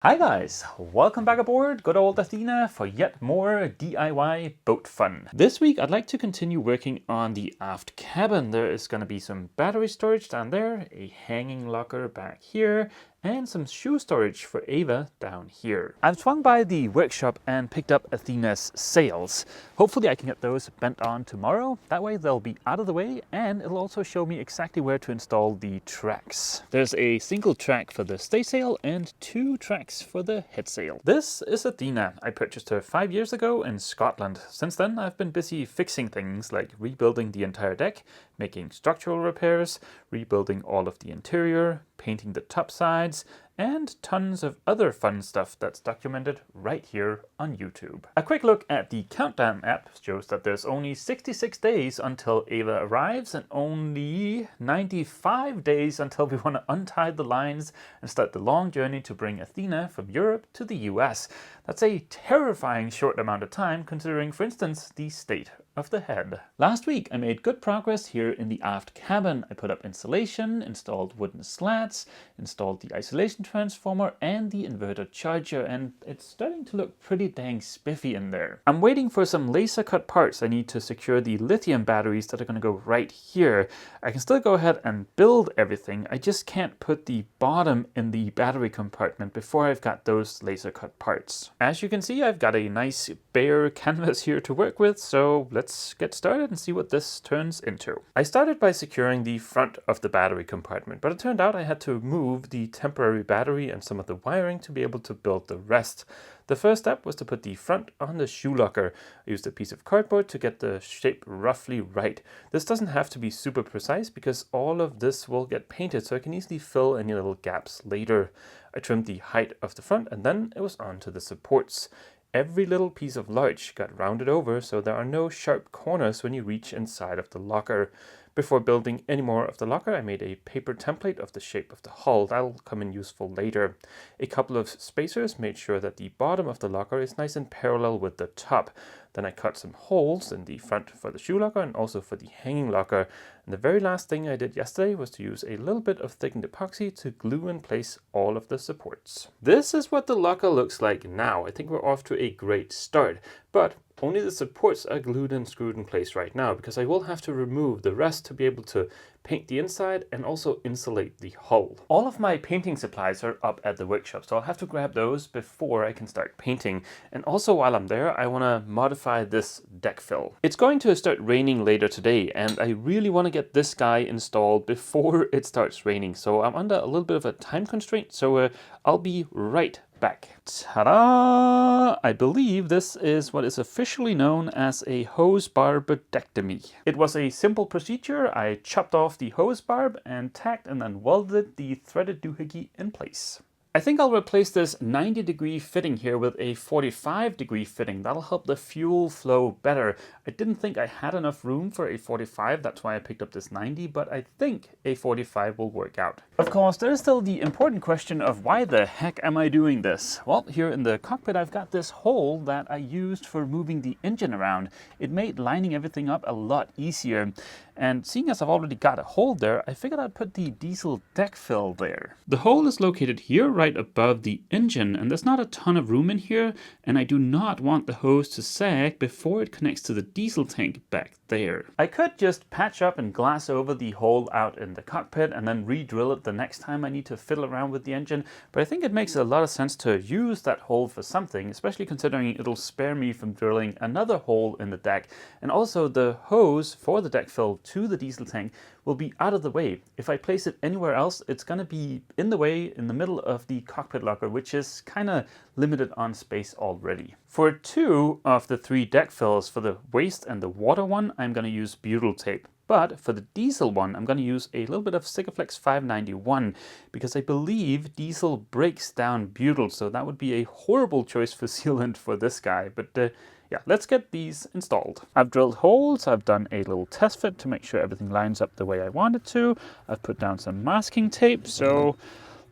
Hi guys, welcome back aboard good old Athena for yet more DIY boat fun. This week I'd like to continue working on the aft cabin. There is going to be some battery storage down there, a hanging locker back here, and some shoe storage for Ava down here. I've swung by the workshop and picked up Athena's sails. Hopefully I can get those bent on tomorrow. That way they'll be out of the way and it'll also show me exactly where to install the tracks. There's a single track for the staysail and 2 tracks for the headsail. This is Athena. I purchased her 5 years ago in Scotland. Since then I've been busy fixing things like rebuilding the entire deck, making structural repairs, rebuilding all of the interior, painting the top sides, and tons of other fun stuff that's documented right here on YouTube. A quick look at the countdown app shows that there's only 66 days until Ava arrives and only 95 days until we want to untie the lines and start the long journey to bring Athena from Europe to the US. That's a terrifying short amount of time considering, for instance, the state of the head. Last week I made good progress here in the aft cabin. I put up insulation, installed wooden slats, installed the isolation transformer and the inverter charger, and it's starting to look pretty dang spiffy in there. I'm waiting for some laser cut parts I need to secure the lithium batteries that are going to go right here. I can still go ahead and build everything, I just can't put the bottom in the battery compartment before I've got those laser cut parts. As you can see, I've got a nice bare canvas here to work with, so let's get started and see what this turns into. I started by securing the front of the battery compartment, but it turned out I had to move the temporary battery and some of the wiring to be able to build the rest. The first step was to put the front on the shoe locker. I used a piece of cardboard to get the shape roughly right. This doesn't have to be super precise because all of this will get painted, so I can easily fill any little gaps later. I trimmed the height of the front and then it was on to the supports. Every little piece of larch got rounded over so there are no sharp corners when you reach inside of the locker. Before building any more of the locker, I made a paper template of the shape of the hull. That'll come in useful later. A couple of spacers made sure that the bottom of the locker is nice and parallel with the top. Then I cut some holes in the front for the shoe locker and also for the hanging locker. And the very last thing I did yesterday was to use a little bit of thickened epoxy to glue in place all of the supports. This is what the locker looks like now. I think we're off to a great start, but only the supports are glued and screwed in place right now because I will have to remove the rest to be able to paint the inside and also insulate the hull. All of my painting supplies are up at the workshop, so I'll have to grab those before I can start painting. And also while I'm there, I want to modify this deck fill. It's going to start raining later today, and I really want to get this guy installed before it starts raining. So I'm under a little bit of a time constraint, so I'll be right back. Ta-da! I believe this is what is officially known as a hose barbectomy. It was a simple procedure. I chopped off the hose barb and tacked and then welded the threaded doohickey in place. I think I'll replace this 90-degree fitting here with a 45-degree fitting. That'll help the fuel flow better. I didn't think I had enough room for a 45, that's why I picked up this 90, but I think a 45 will work out. Of course, there is still the important question of why the heck am I doing this? Well, here in the cockpit I've got this hole that I used for moving the engine around. It made lining everything up a lot easier. And seeing as I've already got a hole there, I figured I'd put the diesel deck fill there. The hole is located here right above the engine, and there's not a ton of room in here, and I do not want the hose to sag before it connects to the diesel tank back there. I could just patch up and glass over the hole out in the cockpit and then re-drill it the next time I need to fiddle around with the engine, but I think it makes a lot of sense to use that hole for something, especially considering it'll spare me from drilling another hole in the deck, and also the hose for the deck fill to the diesel tank will be out of the way. If I place it anywhere else, it's going to be in the way in the middle of the cockpit locker, which is kind of limited on space already. For 2 of the 3 deck fills, for the waste and the water one, I'm going to use butyl tape. But for the diesel one, I'm going to use a little bit of Sikaflex 591 because I believe diesel breaks down butyl, so that would be a horrible choice for sealant for this guy. But yeah, let's get these installed. I've drilled holes, I've done a little test fit to make sure everything lines up the way I want it to. I've put down some masking tape, so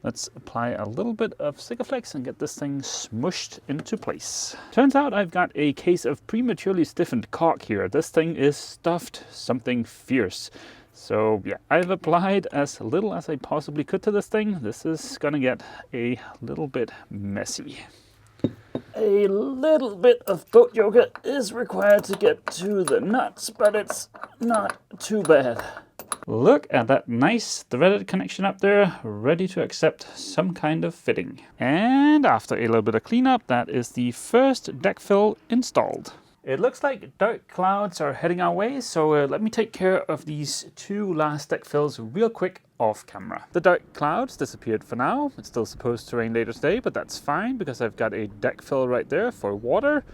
let's apply a little bit of Sikaflex and get this thing smushed into place. Turns out I've got a case of prematurely stiffened caulk here. This thing is stuffed something fierce. So yeah, I've applied as little as I possibly could to this thing. This is gonna get a little bit messy. A little bit of boat yoga is required to get to the nuts, but it's not too bad. Look at that nice threaded connection up there, ready to accept some kind of fitting. And after a little bit of cleanup, that is the first deck fill installed. It looks like dark clouds are heading our way, so let me take care of these two last deck fills real quick off camera. The dark clouds disappeared for now. It's still supposed to rain later today, but that's fine because I've got a deck fill right there for water,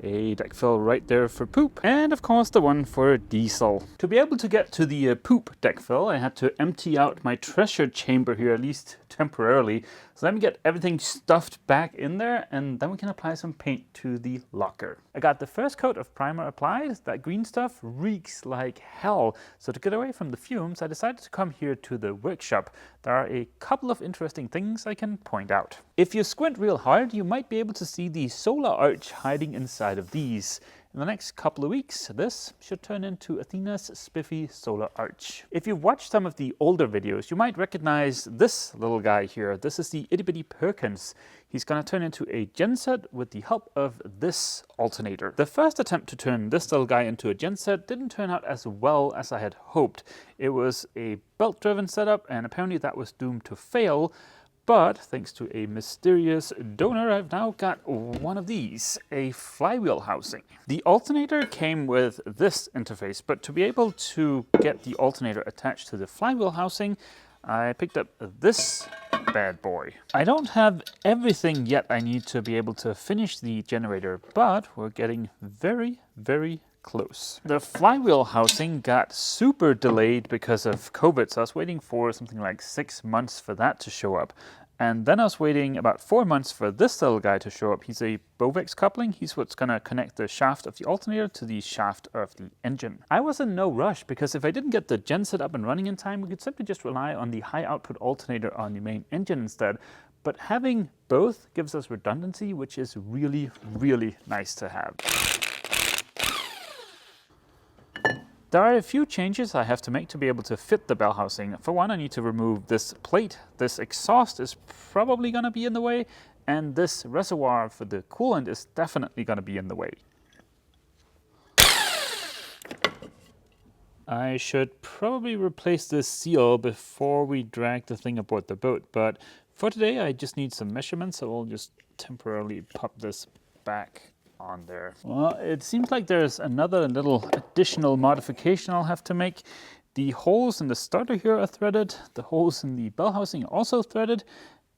a deck fill right there for poop, and of course the one for diesel. To be able to get to the poop deck fill, I had to empty out my treasure chamber here, at least temporarily. So let me get everything stuffed back in there, and then we can apply some paint to the locker. I got the first coat of primer applied. That green stuff reeks like hell. So to get away from the fumes, I decided to come here to the workshop. There are a couple of interesting things I can point out. If you squint real hard, you might be able to see the solar arch hiding inside of these. In the next couple of weeks, this should turn into Athena's spiffy solar arch. If you've watched some of the older videos, you might recognize this little guy here. This is the itty bitty Perkins. He's going to turn into a genset with the help of this alternator. The first attempt to turn this little guy into a genset didn't turn out as well as I had hoped. It was a belt-driven setup, and apparently that was doomed to fail. But thanks to a mysterious donor, I've now got one of these, a flywheel housing. The alternator came with this interface, but to be able to get the alternator attached to the flywheel housing, I picked up this bad boy. I don't have everything yet I need to be able to finish the generator, but we're getting very, very close. The flywheel housing got super delayed because of COVID, so I was waiting for something like 6 months for that to show up. And then I was waiting about 4 months for this little guy to show up. He's a Bovex coupling. He's what's going to connect the shaft of the alternator to the shaft of the engine. I was in no rush because if I didn't get the genset up and running in time, we could simply just rely on the high output alternator on the main engine instead. But having both gives us redundancy, which is really, really nice to have. There are a few changes I have to make to be able to fit the bell housing. For one, I need to remove this plate. This exhaust is probably going to be in the way, and this reservoir for the coolant is definitely going to be in the way. I should probably replace this seal before we drag the thing aboard the boat, but for today I just need some measurements, so I'll just temporarily pop this back on there. Well, it seems like there's another little additional modification I'll have to make. The holes in the starter here are threaded, the holes in the bell housing are also threaded,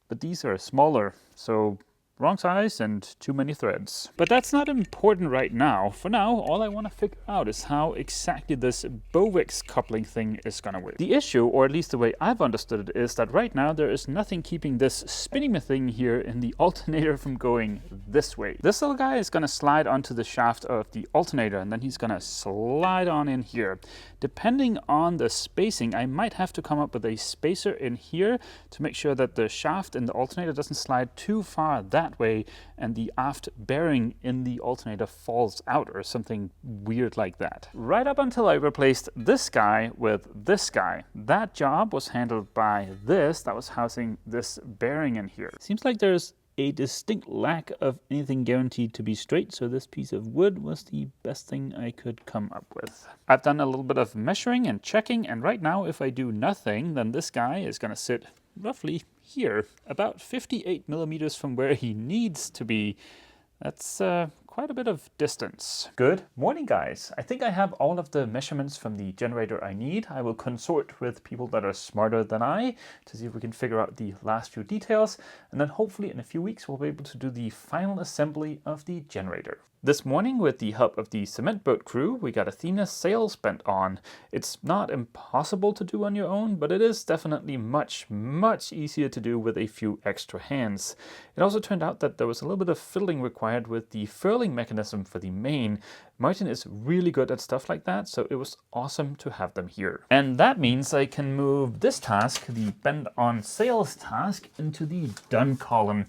but these are smaller, so wrong size and too many threads. But that's not important right now. For now, all I want to figure out is how exactly this Bovex coupling thing is going to work. The issue, or at least the way I've understood it, is that right now there is nothing keeping this spinning thing here in the alternator from going this way. This little guy is going to slide onto the shaft of the alternator, and then he's going to slide on in here. Depending on the spacing, I might have to come up with a spacer in here to make sure that the shaft in the alternator doesn't slide too far that way and the aft bearing in the alternator falls out or something weird like that. Right up until I replaced this guy with this guy, that job was handled by this that was housing this bearing in here. Seems like there's a distinct lack of anything guaranteed to be straight, so this piece of wood was the best thing I could come up with. I've done a little bit of measuring and checking, and right now if I do nothing, then this guy is going to sit roughly here, about 58 millimeters from where he needs to be. That's quite a bit of distance. Good morning, guys. I think I have all of the measurements from the generator I need. I will consort with people that are smarter than I to see if we can figure out the last few details, and then hopefully in a few weeks we'll be able to do the final assembly of the generator. This morning, with the help of the cement boat crew, we got Athena's sails bent on. It's not impossible to do on your own, but it is definitely much, much easier to do with a few extra hands. It also turned out that there was a little bit of fiddling required with the furling mechanism for the main. Martin is really good at stuff like that, so it was awesome to have them here. And that means I can move this task, the bend on sails task, into the done column.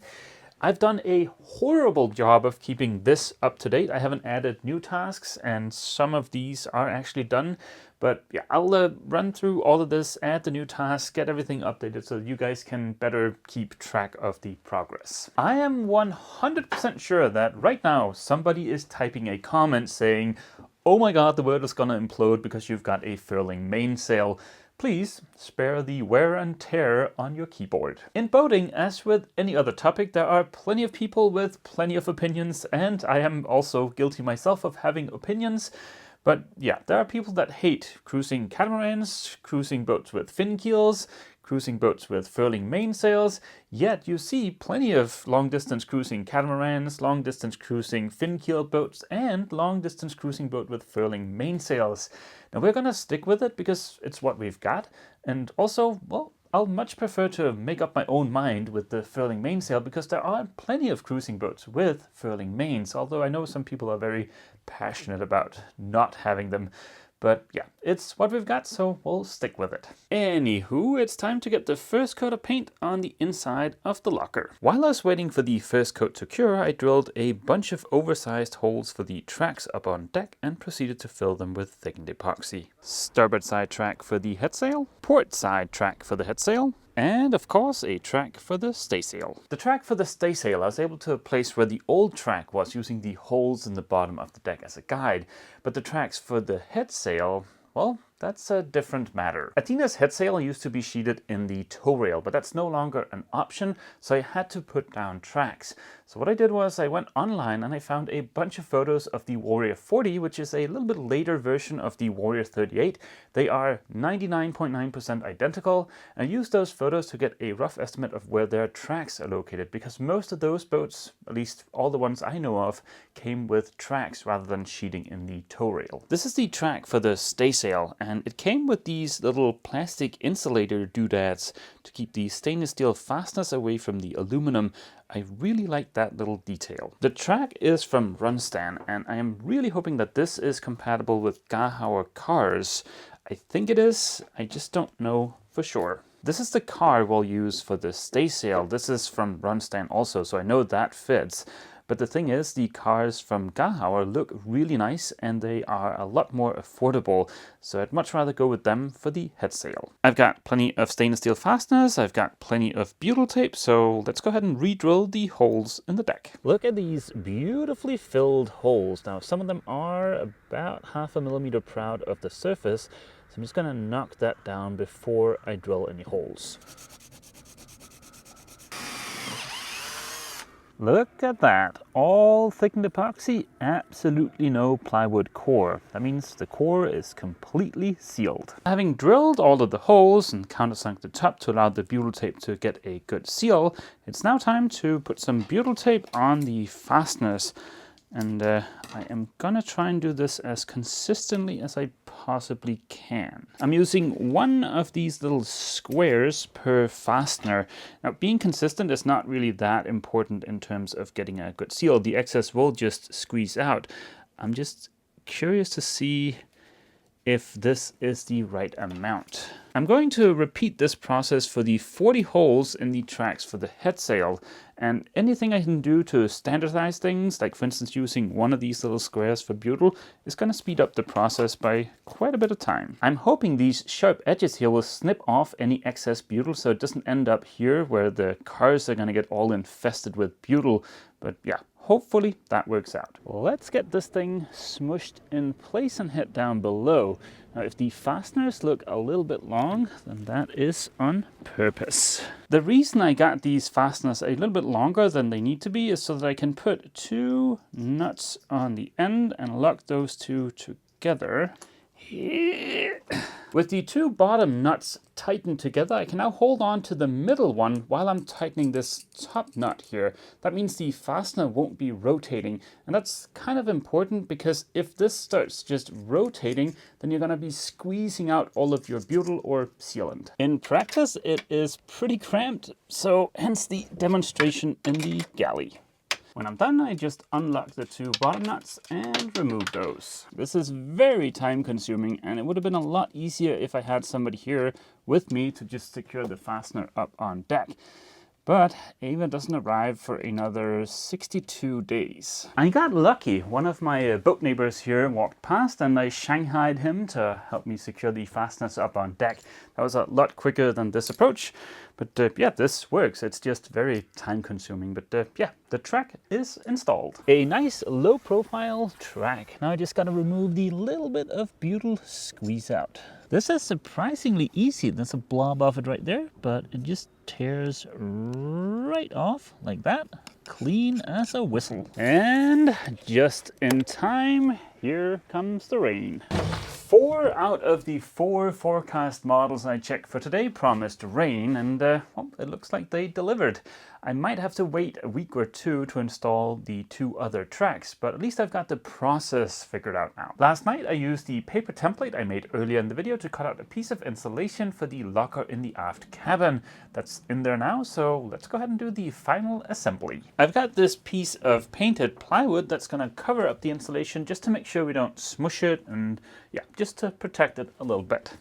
I've done a horrible job of keeping this up to date. I haven't added new tasks, and some of these are actually done. But yeah, I'll run through all of this, add the new tasks, get everything updated so that you guys can better keep track of the progress. I am 100% sure that right now somebody is typing a comment saying, "Oh my god, the world is gonna implode because you've got a furling mainsail. Please spare the wear and tear on your keyboard." In boating, as with any other topic, there are plenty of people with plenty of opinions, and I am also guilty myself of having opinions. But yeah, there are people that hate cruising catamarans, cruising boats with fin keels, cruising boats with furling mainsails, yet you see plenty of long-distance cruising catamarans, long-distance cruising fin-keeled boats, and long-distance cruising boat with furling mainsails. Now we're gonna stick with it because it's what we've got, and also, well, I'll much prefer to make up my own mind with the furling mainsail because there are plenty of cruising boats with furling mains, although I know some people are very passionate about not having them. But yeah, it's what we've got, so we'll stick with it. Anywho, it's time to get the first coat of paint on the inside of the locker. While I was waiting for the first coat to cure, I drilled a bunch of oversized holes for the tracks up on deck and proceeded to fill them with thickened epoxy. Starboard side track for the headsail, port side track for the headsail, and of course a track for the staysail. The track for the staysail I was able to place where the old track was using the holes in the bottom of the deck as a guide, but the tracks for the headsail, well, that's a different matter. Athena's headsail used to be sheeted in the tow rail, but that's no longer an option, so I had to put down tracks. So what I did was I went online and I found a bunch of photos of the Warrior 40, which is a little bit later version of the Warrior 38. They are 99.9% identical, and I used those photos to get a rough estimate of where their tracks are located, because most of those boats, at least all the ones I know of, came with tracks rather than sheeting in the tow rail. This is the track for the staysail, and it came with these little plastic insulator doodads to keep the stainless steel fasteners away from the aluminum. I really like that little detail. The track is from Runstan, and I am really hoping that this is compatible with Gahauer cars. I think it is, I just don't know for sure. This is the car we'll use for the staysail. This is from Runstan also, so I know that fits. But the thing is, the cars from Gahauer look really nice and they are a lot more affordable, so I'd much rather go with them for the headsail. I've got plenty of stainless steel fasteners, I've got plenty of butyl tape, so let's go ahead and re-drill the holes in the deck. Look at these beautifully filled holes. Now some of them are about 0.5 millimeter proud of the surface, so I'm just going to knock that down before I drill any holes. Look at that, all thickened epoxy, absolutely no plywood core. That means the core is completely sealed. Having drilled all of the holes and countersunk the top to allow the butyl tape to get a good seal, it's now time to put some butyl tape on the fasteners. And I am gonna try and do this as consistently as I possibly can. I'm using one of these little squares per fastener. Now, being consistent is not really that important in terms of getting a good seal. The excess will just squeeze out. I'm just curious to see if this is the right amount. I'm going to repeat this process for the 40 holes in the tracks for the headsail, and anything I can do to standardize things, like for instance using one of these little squares for butyl, is going to speed up the process by quite a bit of time. I'm hoping these sharp edges here will snip off any excess butyl so it doesn't end up here where the cars are going to get all infested with butyl, but yeah. Hopefully that works out. Let's get this thing smushed in place and head down below. Now, if the fasteners look a little bit long, then that is on purpose. The reason I got these fasteners a little bit longer than they need to be is so that I can put 2 nuts on the end and lock those two together. With the 2 bottom nuts tightened together, I can now hold on to the middle one while I'm tightening this top nut here. That means the fastener won't be rotating, and that's kind of important because if this starts just rotating, then you're going to be squeezing out all of your butyl or sealant. In practice, it is pretty cramped, so hence the demonstration in the galley. When I'm done, I just unlock the 2 bottom nuts and remove those. This is very time consuming, and it would have been a lot easier if I had somebody here with me to just secure the fastener up on deck. But Ava doesn't arrive for another 62 days. I got lucky. One of my boat neighbors here walked past and I shanghaied him to help me secure the fasteners up on deck. That was a lot quicker than this approach. But yeah, this works. It's just very time consuming. But yeah, the track is installed. A nice low profile track. Now I just got to remove the little bit of butyl squeeze out. This is surprisingly easy. There's a blob of it right there, but it just tears right off like that. Clean as a whistle. And just in time, here comes the rain. 4 out of the 4 forecast models I checked for today promised rain, and well, it looks like they delivered. I might have to wait a week or two to install the 2 other tracks, but at least I've got the process figured out now. Last night I used the paper template I made earlier in the video to cut out a piece of insulation for the locker in the aft cabin. That's in there now, so let's go ahead and do the final assembly. I've got this piece of painted plywood that's going to cover up the insulation just to make sure we don't smush it, and yeah, just to protect it a little bit.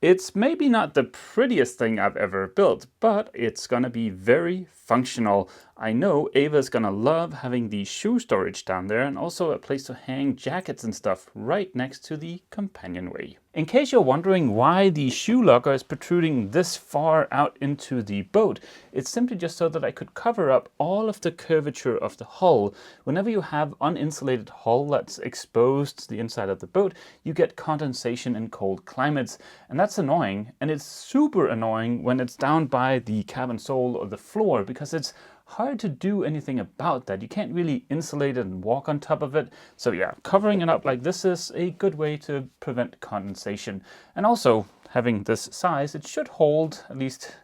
It's maybe not the prettiest thing I've ever built, but it's gonna be very functional. I know Ava's gonna love having the shoe storage down there and also a place to hang jackets and stuff right next to the companionway. In case you're wondering why the shoe locker is protruding this far out into the boat, it's simply just so that I could cover up all of the curvature of the hull. Whenever you have uninsulated hull that's exposed to the inside of the boat, you get condensation in cold climates, and that's annoying. And it's super annoying when it's down by the cabin sole or the floor, because it's hard to do anything about that. You can't really insulate it and walk on top of it. So yeah, covering it up like this is a good way to prevent condensation. And also, having this size, it should hold, at least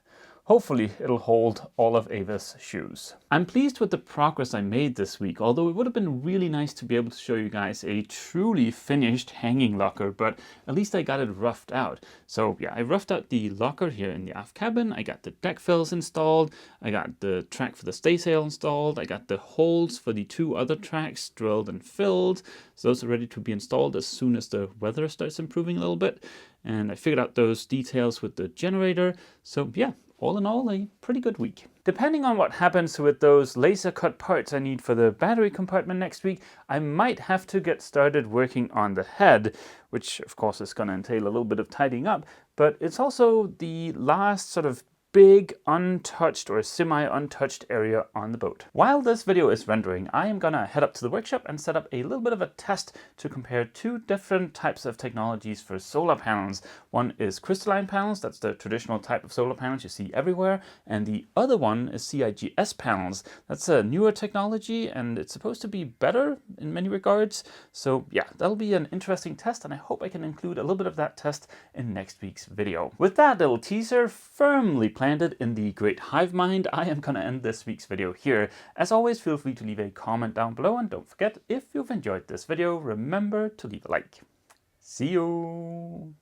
hopefully it'll hold all of Ava's shoes. I'm pleased with the progress I made this week, although it would have been really nice to be able to show you guys a truly finished hanging locker, but at least I got it roughed out. So yeah, I roughed out the locker here in the aft cabin, I got the deck fills installed, I got the track for the staysail installed, I got the holes for the 2 other tracks drilled and filled, so those are ready to be installed as soon as the weather starts improving a little bit, and I figured out those details with the generator. So yeah, all in all, a pretty good week. Depending on what happens with those laser cut parts I need for the battery compartment next week, I might have to get started working on the head, which of course is going to entail a little bit of tidying up, but it's also the last sort of big untouched or semi-untouched area on the boat. While this video is rendering, I am gonna head up to the workshop and set up a little bit of a test to compare 2 different types of technologies for solar panels. One is crystalline panels, that's the traditional type of solar panels you see everywhere, and the other one is CIGS panels. That's a newer technology and it's supposed to be better in many regards. So yeah, that'll be an interesting test, and I hope I can include a little bit of that test in next week's video. With that little teaser firmly planted in the great hive mind, I am gonna end this week's video here. As always, feel free to leave a comment down below, and don't forget, if you've enjoyed this video, remember to leave a like. See you!